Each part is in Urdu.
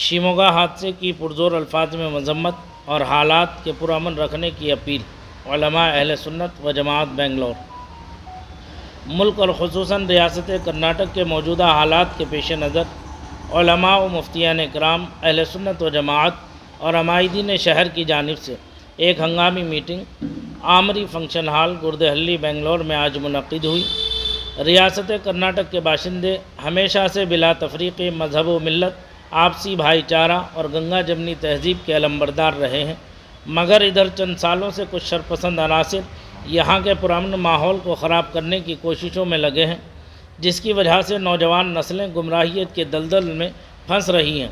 شیموگا حادثے کی پرزور الفاظ میں مذمت اور حالات کے پرامن رکھنے کی اپیل علماء اہل سنت و جماعت بنگلور۔ ملک اور خصوصاً ریاست کرناٹک کے موجودہ حالات کے پیش نظر علماء و مفتیان کرام اہل سنت و جماعت اور عمائدین شہر کی جانب سے ایک ہنگامی میٹنگ آمری فنکشن ہال گردہلی بنگلور میں آج منعقد ہوئی۔ ریاست کرناٹک کے باشندے ہمیشہ سے بلا تفریق مذہب و ملت، آپسی بھائی چارہ اور گنگا جمنی تہذیب کے علمبردار رہے ہیں، مگر ادھر چند سالوں سے کچھ شرپسند عناصر یہاں کے پرامن ماحول کو خراب کرنے کی کوششوں میں لگے ہیں، جس کی وجہ سے نوجوان نسلیں گمراہیت کے دلدل میں پھنس رہی ہیں۔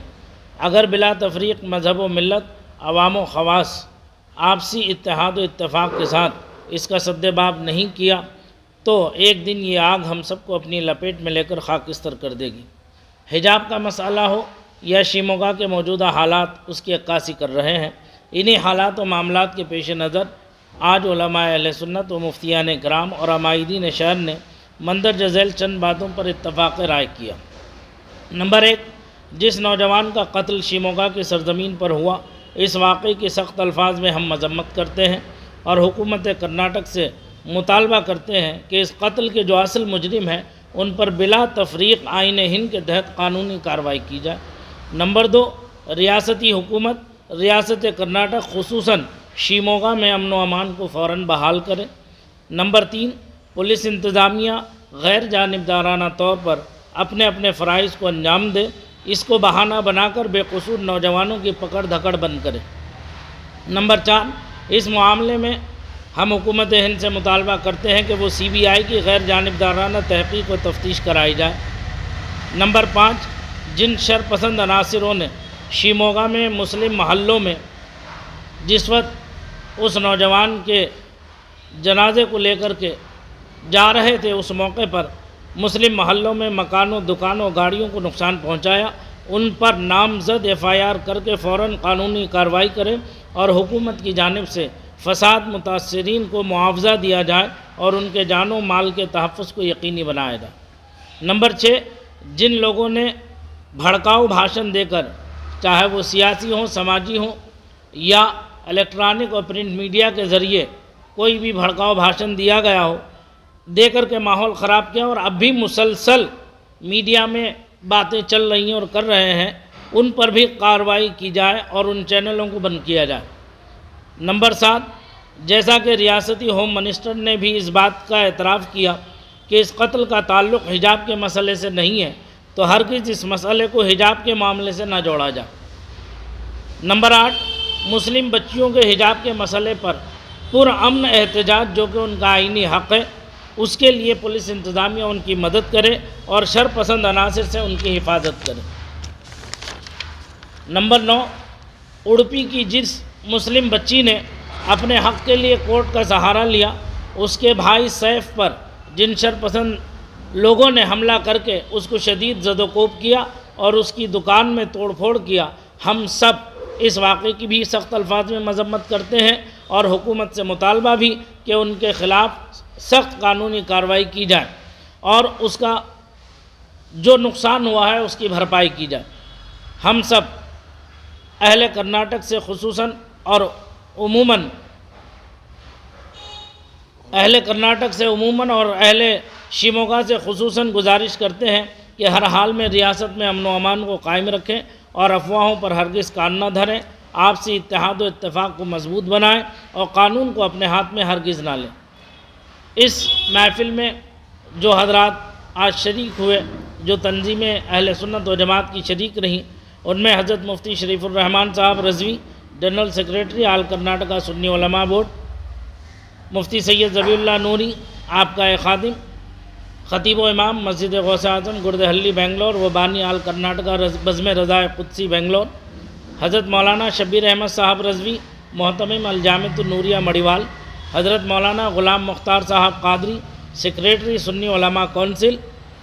اگر بلا تفریق مذہب و ملت، عوام و خواص آپسی اتحاد و اتفاق کے ساتھ اس کا سد باب نہیں کیا تو ایک دن یہ آگ ہم سب کو اپنی لپیٹ میں لے کر خاکستر کر دے گی۔ حجاب کا مسئلہ ہو یا شیموگا کے موجودہ حالات اس کی عکاسی کر رہے ہیں۔ انہی حالات و معاملات کے پیش نظر آج علماء اہل سنت و مفتیان کرام اور عمائدین شہر نے مندرجہ ذیل چند باتوں پر اتفاق رائے کیا۔ نمبر 1، جس نوجوان کا قتل شیموگا کی سرزمین پر ہوا، اس واقعے کی سخت الفاظ میں ہم مذمت کرتے ہیں اور حکومت کرناٹک سے مطالبہ کرتے ہیں کہ اس قتل کے جو اصل مجرم ہیں ان پر بلا تفریق آئین ہند کے تحت قانونی کارروائی کی جائے۔ نمبر 2، ریاستی حکومت ریاست کرناٹک خصوصاً شیموگا میں امن و امان کو فوراً بحال کرے۔ نمبر 3، پولیس انتظامیہ غیر جانبدارانہ طور پر اپنے اپنے فرائض کو انجام دے، اس کو بہانہ بنا کر بے قصور نوجوانوں کی پکڑ دھکڑ بند کرے۔ نمبر 4، اس معاملے میں ہم حکومت ہند سے مطالبہ کرتے ہیں کہ وہ CBI کی غیر جانبدارانہ تحقیق و تفتیش کرائی جائے۔ نمبر 5، جن شرپسند عناصروں نے شیموگا میں مسلم محلوں میں جس وقت اس نوجوان کے جنازے کو لے کر کے جا رہے تھے، اس موقع پر مسلم محلوں میں مکانوں، دکانوں، گاڑیوں کو نقصان پہنچایا، ان پر نامزد FIR کر کے فوراً قانونی کارروائی کریں اور حکومت کی جانب سے فساد متاثرین کو معاوضہ دیا جائے اور ان کے جان و مال کے تحفظ کو یقینی بنایا جائے۔ نمبر 6، جن لوگوں نے بھڑکاؤ بھاشن دے کر، چاہے وہ سیاسی ہوں، سماجی ہوں یا الیکٹرانک اور پرنٹ میڈیا کے ذریعے کوئی بھی بھڑکاؤ بھاشن دیا گیا ہو، دے کر کے ماحول خراب کیا اور اب بھی مسلسل میڈیا میں باتیں چل رہی ہیں اور کر رہے ہیں، ان پر بھی کارروائی کی جائے اور ان چینلوں کو بند کیا جائے۔ نمبر 7، جیسا کہ ریاستی ہوم منسٹر نے بھی اس بات کا اعتراف کیا کہ اس قتل کا تعلق حجاب کے مسئلے سے نہیں ہے، تو ہرگز اس مسئلے کو حجاب کے معاملے سے نہ جوڑا جائے۔ نمبر 8، مسلم بچیوں کے حجاب کے مسئلے پر پرامن احتجاج جو کہ ان کا آئینی حق ہے، اس کے لیے پولیس انتظامیہ ان کی مدد کرے اور شرپسند عناصر سے ان کی حفاظت کرے۔ نمبر 9، اڑپی کی جس مسلم بچی نے اپنے حق کے لیے کورٹ کا سہارا لیا، اس کے بھائی سیف پر جن شرپسند لوگوں نے حملہ کر کے اس کو شدید زد و کوب کیا اور اس کی دکان میں توڑ پھوڑ کیا، ہم سب اس واقعے کی بھی سخت الفاظ میں مذمت کرتے ہیں اور حکومت سے مطالبہ بھی کہ ان کے خلاف سخت قانونی کارروائی کی جائے اور اس کا جو نقصان ہوا ہے اس کی بھرپائی کی جائے۔ ہم سب اہل کرناٹک سے خصوصاً اور عموماً اور اہل شیموگا سے خصوصاً گزارش کرتے ہیں کہ ہر حال میں ریاست میں امن و امان کو قائم رکھیں اور افواہوں پر ہرگز کان نہ دھریں، آپسی اتحاد و اتفاق کو مضبوط بنائیں اور قانون کو اپنے ہاتھ میں ہرگز نہ لیں۔ اس محفل میں جو حضرات آج شریک ہوئے، جو تنظیمیں اہل سنت و جماعت کی شریک رہیں، ان میں حضرت مفتی شریف الرحمان صاحب رضوی، جنرل سیکریٹری آل کرناٹکا سنی علماء بورڈ، مفتی سید ذبیح اللہ نوری آپ کا ایک خادم، خطیب و امام مسجد غوث اعظم گردہلی بنگلور و بانی آل کرناٹکا بزم رضا قدسی بنگلور، حضرت مولانا شبیر احمد صاحب رضوی محتمم الجامعۃ النوریہ مڑیوال، حضرت مولانا غلام مختار صاحب قادری سیکریٹری سنی علماء کونسل،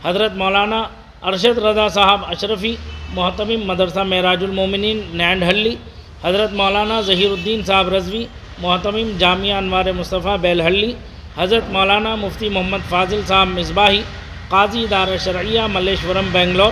حضرت مولانا ارشد رضا صاحب اشرفی محتمم مدرسہ معراج المومنین نینڈہلی، حضرت مولانا ظہیر الدین صاحب رضوی محتمم جامعہ انوار مصطفیٰ بیلہلی، حضرت مولانا مفتی محمد فاضل صاحب مصباحی قاضی ادارہ شرعیہ ملیشورم بنگلور،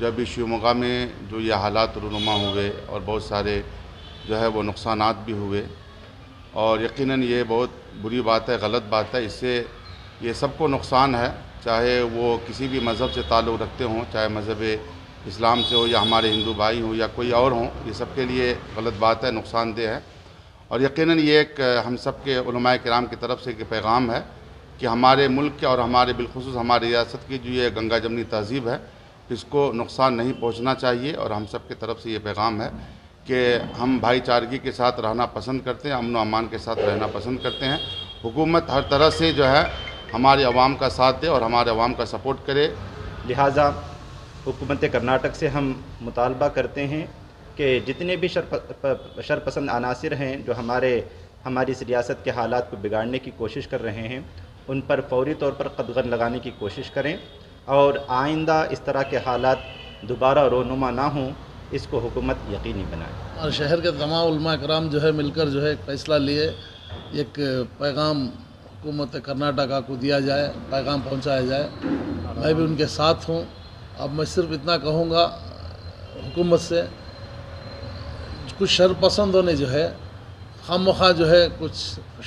جو ابھی شیوموگا میں جو یہ حالات رونما ہوئے اور بہت سارے جو ہے وہ نقصانات بھی ہوئے، اور یقیناً یہ بہت بری بات ہے، غلط بات ہے۔ اس سے یہ سب کو نقصان ہے، چاہے وہ کسی بھی مذہب سے تعلق رکھتے ہوں، چاہے مذہب اسلام سے ہو یا ہمارے ہندو بھائی ہوں یا کوئی اور ہوں، یہ سب کے لیے غلط بات ہے، نقصان دہ ہے۔ اور یقیناً یہ ایک ہم سب کے علماء کرام کی طرف سے ایک پیغام ہے کہ ہمارے ملک کے اور ہمارے بالخصوص ہماری ریاست کی جو یہ گنگا جمنی تہذیب ہے، اس کو نقصان نہیں پہنچنا چاہیے، اور ہم سب کی طرف سے یہ پیغام ہے کہ ہم بھائی چارگی کے ساتھ رہنا پسند کرتے ہیں، امن و امان کے ساتھ رہنا پسند کرتے ہیں۔ حکومت ہر طرح سے جو ہے ہمارے عوام کا ساتھ دے اور ہمارے عوام کا سپورٹ کرے۔ لہٰذا حکومت کرناٹک سے ہم مطالبہ کرتے ہیں کہ جتنے بھی شرپسند عناصر ہیں جو ہماری اس ریاست کے حالات کو بگاڑنے کی کوشش کر رہے ہیں، ان پر فوری طور پر قدغن لگانے کی کوشش کریں، اور آئندہ اس طرح کے حالات دوبارہ رونما نہ ہوں، اس کو حکومت یقینی بنائے۔ اور شہر کے تمام علماء کرام جو ہے مل کر جو ہے ایک فیصلہ لیے، ایک پیغام حکومت کرناٹکا کو دیا جائے، پیغام پہنچایا جائے۔ میں بھی ان کے ساتھ ہوں۔ اب میں صرف اتنا کہوں گا حکومت سے، کچھ شر پسندوں نے جو ہے خواہ مخواہ جو ہے کچھ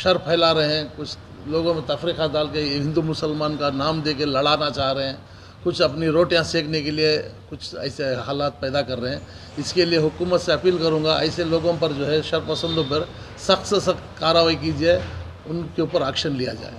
شر پھیلا رہے ہیں، کچھ لوگوں میں تفریقہ ڈال کے ہندو مسلمان کا نام دے کے لڑانا چاہ رہے ہیں، کچھ اپنی روٹیاں سیکنے کے لیے کچھ ایسے حالات پیدا کر رہے ہیں۔ اس کے لیے حکومت سے اپیل کروں گا، ایسے لوگوں پر جو ہے شر پسندوں پر سخت سے سخت کارروائی کیجیے، ان کے اوپر ایکشن لیا جائے۔